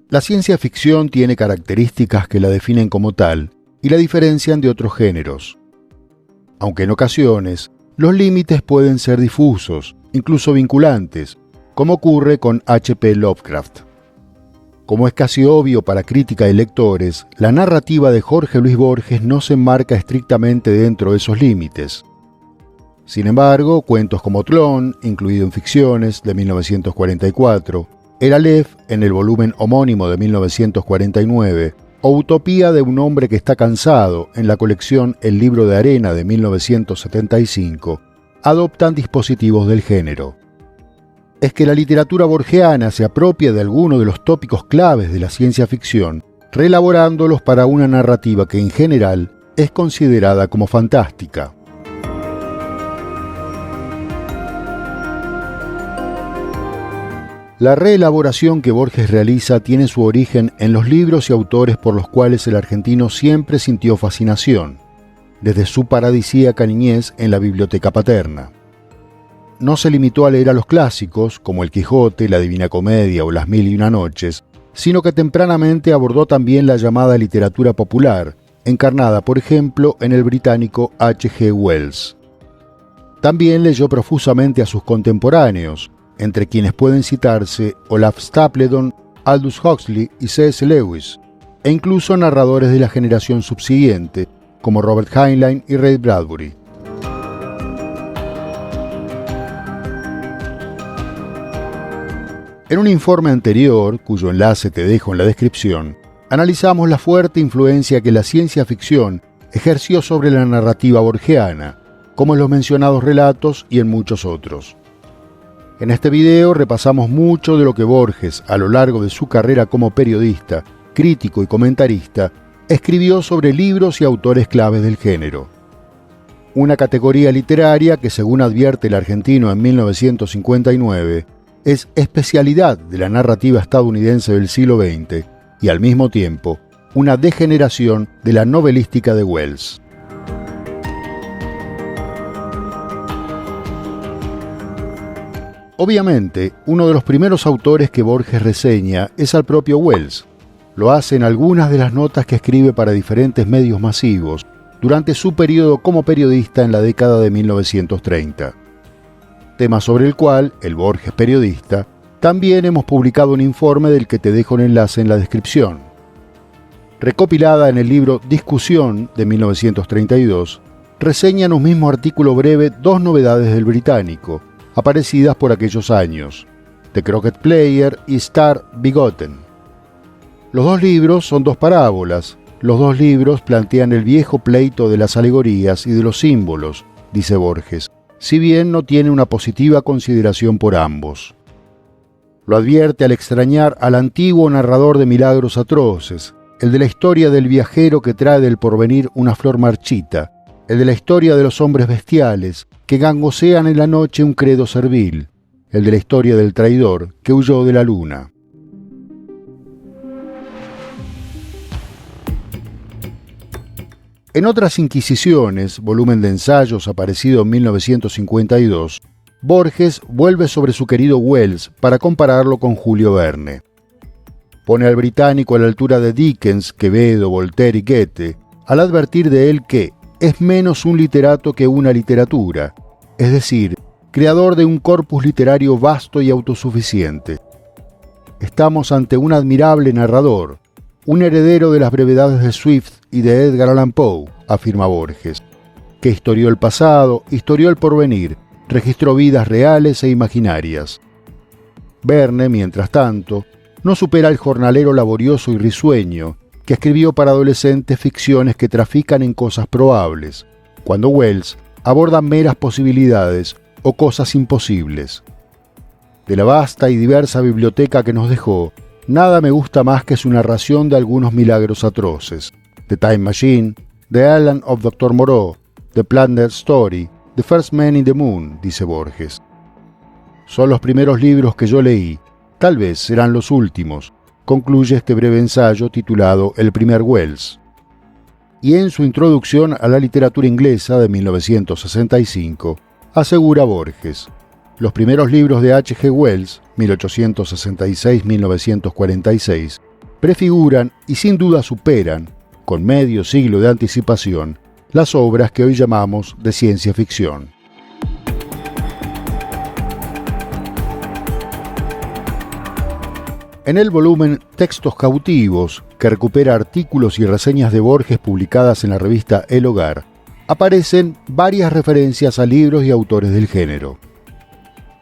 La ciencia ficción tiene características que la definen como tal y la diferencian de otros géneros. Aunque en ocasiones, los límites pueden ser difusos, incluso vinculantes, como ocurre con H.P. Lovecraft. Como es casi obvio para crítica y lectores, la narrativa de Jorge Luis Borges no se enmarca estrictamente dentro de esos límites. Sin embargo, cuentos como Tlön, incluido en Ficciones, de 1944, El Aleph, en el volumen homónimo de 1949, o Utopía de un hombre que está cansado, en la colección El libro de arena de 1975, adoptan dispositivos del género. Es que la literatura borgiana se apropia de algunos de los tópicos claves de la ciencia ficción, reelaborándolos para una narrativa que en general es considerada como fantástica. La reelaboración que Borges realiza tiene su origen en los libros y autores por los cuales el argentino siempre sintió fascinación, desde su paradisíaca niñez en la biblioteca paterna. No se limitó a leer a los clásicos, como El Quijote, la Divina Comedia o Las Mil y una Noches, sino que tempranamente abordó también la llamada literatura popular, encarnada, por ejemplo, en el británico H.G. Wells. También leyó profusamente a sus contemporáneos, entre quienes pueden citarse Olaf Stapledon, Aldous Huxley y C.S. Lewis, e incluso narradores de la generación subsiguiente, como Robert Heinlein y Ray Bradbury. En un informe anterior, cuyo enlace te dejo en la descripción, analizamos la fuerte influencia que la ciencia ficción ejerció sobre la narrativa borgiana, como en los mencionados relatos y en muchos otros. En este video repasamos mucho de lo que Borges, a lo largo de su carrera como periodista, crítico y comentarista, escribió sobre libros y autores claves del género. Una categoría literaria que, según advierte el argentino en 1959, es especialidad de la narrativa estadounidense del siglo XX y, al mismo tiempo, una degeneración de la novelística de Wells. Obviamente, uno de los primeros autores que Borges reseña es al propio Wells. Lo hace en algunas de las notas que escribe para diferentes medios masivos durante su periodo como periodista en la década de 1930. Tema sobre el cual, el Borges periodista, también hemos publicado un informe del que te dejo un enlace en la descripción. Recopilada en el libro Discusión de 1932, reseña en un mismo artículo breve dos novedades del británico, aparecidas por aquellos años, The Croquet Player y Star Begotten. Los dos libros son dos parábolas. Los dos libros plantean el viejo pleito de las alegorías y de los símbolos, dice Borges, si bien no tiene una positiva consideración por ambos. Lo advierte al extrañar al antiguo narrador de milagros atroces, el de la historia del viajero que trae del porvenir una flor marchita, el de la historia de los hombres bestiales que gangosean en la noche un credo servil, el de la historia del traidor que huyó de la luna. En Otras Inquisiciones, volumen de ensayos aparecido en 1952, Borges vuelve sobre su querido Wells para compararlo con Julio Verne. Pone al británico a la altura de Dickens, Quevedo, Voltaire y Goethe, al advertir de él que es menos un literato que una literatura, es decir, creador de un corpus literario vasto y autosuficiente. Estamos ante un admirable narrador, un heredero de las brevedades de Swift y de Edgar Allan Poe, afirma Borges, que historió el pasado, historió el porvenir, registró vidas reales e imaginarias. Verne, mientras tanto, no supera al jornalero laborioso y risueño que escribió para adolescentes ficciones que trafican en cosas probables, cuando Wells aborda meras posibilidades o cosas imposibles. De la vasta y diversa biblioteca que nos dejó, nada me gusta más que su narración de algunos milagros atroces. The Time Machine, The Island of Dr. Moreau, The Plundered Story, The First Man in the Moon, dice Borges. Son los primeros libros que yo leí, tal vez serán los últimos, concluye este breve ensayo titulado El primer Wells. Y en su introducción a la literatura inglesa de 1965, asegura Borges: los primeros libros de H. G. Wells, 1866-1946, prefiguran y sin duda superan, con medio siglo de anticipación, las obras que hoy llamamos de ciencia ficción. En el volumen Textos cautivos, que recupera artículos y reseñas de Borges publicadas en la revista El Hogar, aparecen varias referencias a libros y autores del género.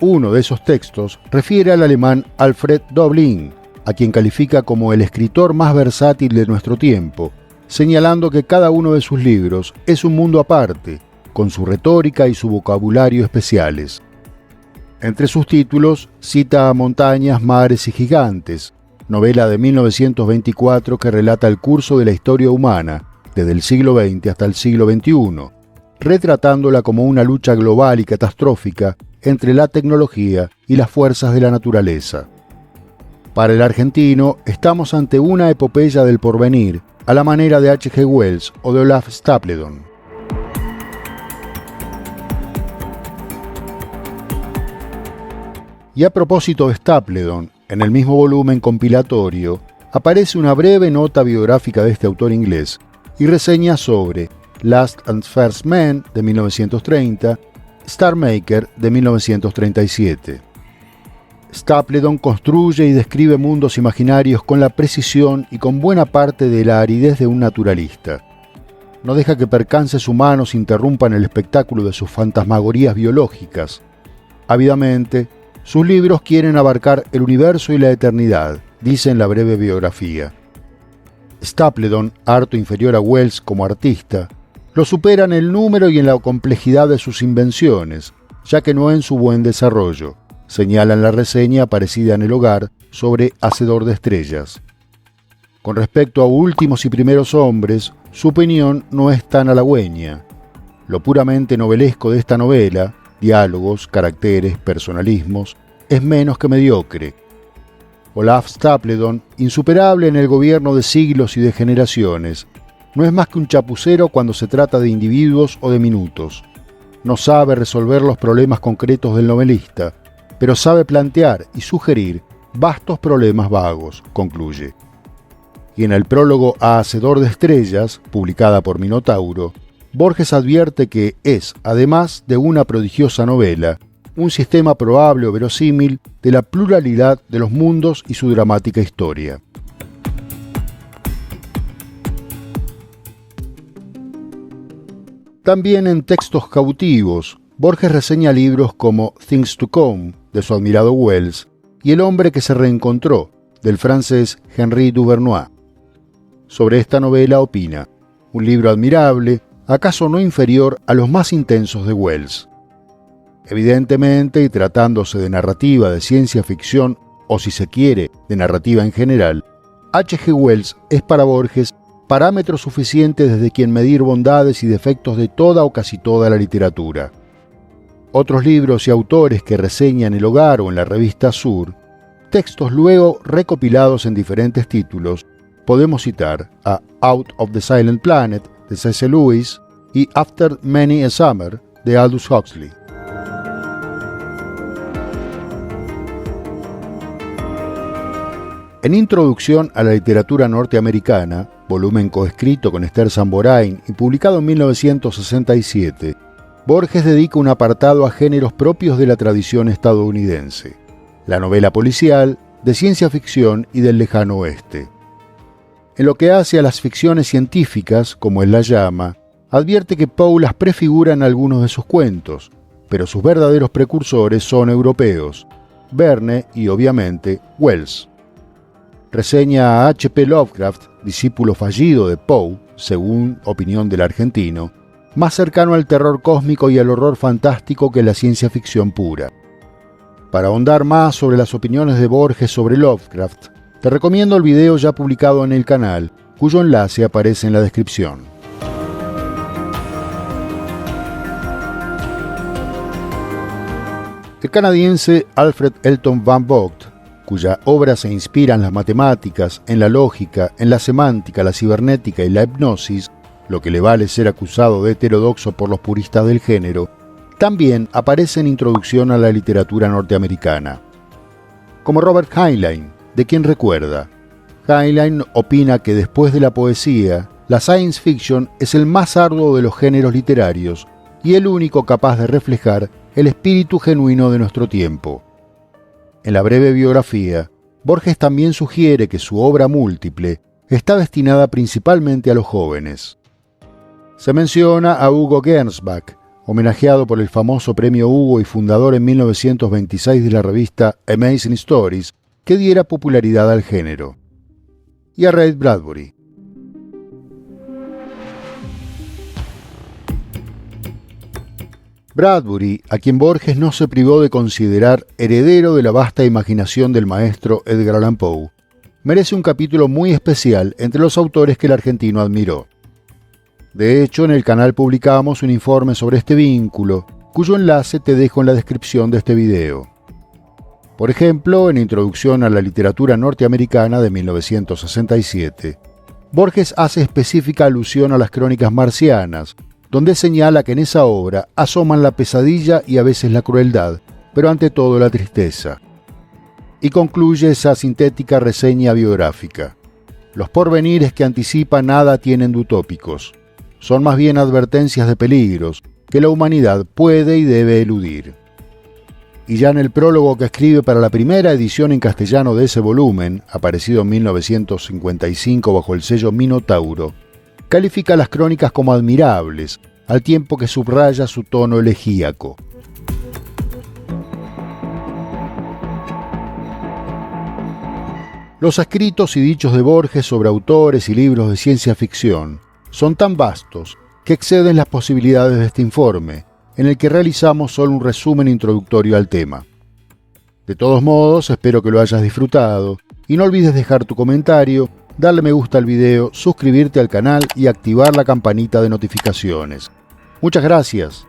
Uno de esos textos refiere al alemán Alfred Döblin, a quien califica como el escritor más versátil de nuestro tiempo, señalando que cada uno de sus libros es un mundo aparte, con su retórica y su vocabulario especiales. Entre sus títulos cita a Montañas, Mares y Gigantes, novela de 1924 que relata el curso de la historia humana, desde el siglo XX hasta el siglo XXI, retratándola como una lucha global y catastrófica entre la tecnología y las fuerzas de la naturaleza. Para el argentino, estamos ante una epopeya del porvenir, a la manera de H. G. Wells o de Olaf Stapledon. Y a propósito de Stapledon, en el mismo volumen compilatorio, aparece una breve nota biográfica de este autor inglés y reseña sobre Last and First Man de 1930, Star Maker de 1937. Stapledon construye y describe mundos imaginarios con la precisión y con buena parte de la aridez de un naturalista. No deja que percances humanos interrumpan el espectáculo de sus fantasmagorías biológicas. Ávidamente, sus libros quieren abarcar el universo y la eternidad, dice en la breve biografía. Stapledon, harto inferior a Wells como artista, lo supera en el número y en la complejidad de sus invenciones, ya que no en su buen desarrollo, señala en la reseña aparecida en El Hogar sobre Hacedor de Estrellas. Con respecto a Últimos y Primeros Hombres, su opinión no es tan halagüeña. Lo puramente novelesco de esta novela, diálogos, caracteres, personalismos, es menos que mediocre. Olaf Stapledon, insuperable en el gobierno de siglos y de generaciones, no es más que un chapucero cuando se trata de individuos o de minutos. No sabe resolver los problemas concretos del novelista, pero sabe plantear y sugerir vastos problemas vagos, concluye. Y en el prólogo a Hacedor de Estrellas, publicada por Minotauro, Borges advierte que es, además de una prodigiosa novela, un sistema probable o verosímil de la pluralidad de los mundos y su dramática historia. También en Textos cautivos, Borges reseña libros como Things to Come, de su admirado Wells, y El hombre que se reencontró, del francés Henri Duvernois. Sobre esta novela opina: un libro admirable, acaso no inferior a los más intensos de Wells. Evidentemente, y tratándose de narrativa de ciencia ficción, o si se quiere, de narrativa en general, H. G. Wells es para Borges parámetro suficiente desde quien medir bondades y defectos de toda o casi toda la literatura. Otros libros y autores que reseñan El Hogar o en la revista Sur, textos luego recopilados en diferentes títulos, podemos citar a Out of the Silent Planet, de C.S. Lewis, y After Many a Summer, de Aldous Huxley. En Introducción a la literatura norteamericana, volumen coescrito con Esther Samborain y publicado en 1967, Borges dedica un apartado a géneros propios de la tradición estadounidense: la novela policial, de ciencia ficción y del lejano oeste. En lo que hace a las ficciones científicas, como él las llama, advierte que Poe las prefigura en algunos de sus cuentos, pero sus verdaderos precursores son europeos, Verne y, obviamente, Wells. Reseña a H.P. Lovecraft, discípulo fallido de Poe, según opinión del argentino, más cercano al terror cósmico y al horror fantástico que la ciencia ficción pura. Para ahondar más sobre las opiniones de Borges sobre Lovecraft, te recomiendo el video ya publicado en el canal, cuyo enlace aparece en la descripción. El canadiense Alfred Elton Van Vogt cuya obra se inspira en las matemáticas, en la lógica, en la semántica, la cibernética y la hipnosis, lo que le vale ser acusado de heterodoxo por los puristas del género, también aparece en Introducción a la literatura norteamericana. Como Robert Heinlein, de quien recuerda. Heinlein opina que después de la poesía, la science fiction es el más arduo de los géneros literarios y el único capaz de reflejar el espíritu genuino de nuestro tiempo. En la breve biografía, Borges también sugiere que su obra múltiple está destinada principalmente a los jóvenes. Se menciona a Hugo Gernsback, homenajeado por el famoso premio Hugo y fundador en 1926 de la revista Amazing Stories, que diera popularidad al género, y a Ray Bradbury. Bradbury, a quien Borges no se privó de considerar heredero de la vasta imaginación del maestro Edgar Allan Poe, merece un capítulo muy especial entre los autores que el argentino admiró. De hecho, en el canal publicamos un informe sobre este vínculo, cuyo enlace te dejo en la descripción de este video. Por ejemplo, en Introducción a la literatura norteamericana de 1967, Borges hace específica alusión a las crónicas marcianas, donde señala que en esa obra asoman la pesadilla y a veces la crueldad, pero ante todo la tristeza. Y concluye esa sintética reseña biográfica. Los porvenires que anticipa nada tienen de utópicos. Son más bien advertencias de peligros que la humanidad puede y debe eludir. Y ya en el prólogo que escribe para la primera edición en castellano de ese volumen, aparecido en 1955 bajo el sello Minotauro, califica las crónicas como admirables, al tiempo que subraya su tono elegíaco. Los escritos y dichos de Borges sobre autores y libros de ciencia ficción son tan vastos que exceden las posibilidades de este informe, en el que realizamos solo un resumen introductorio al tema. De todos modos, espero que lo hayas disfrutado y no olvides dejar tu comentario, darle me gusta al video, suscribirte al canal y activar la campanita de notificaciones. Muchas gracias.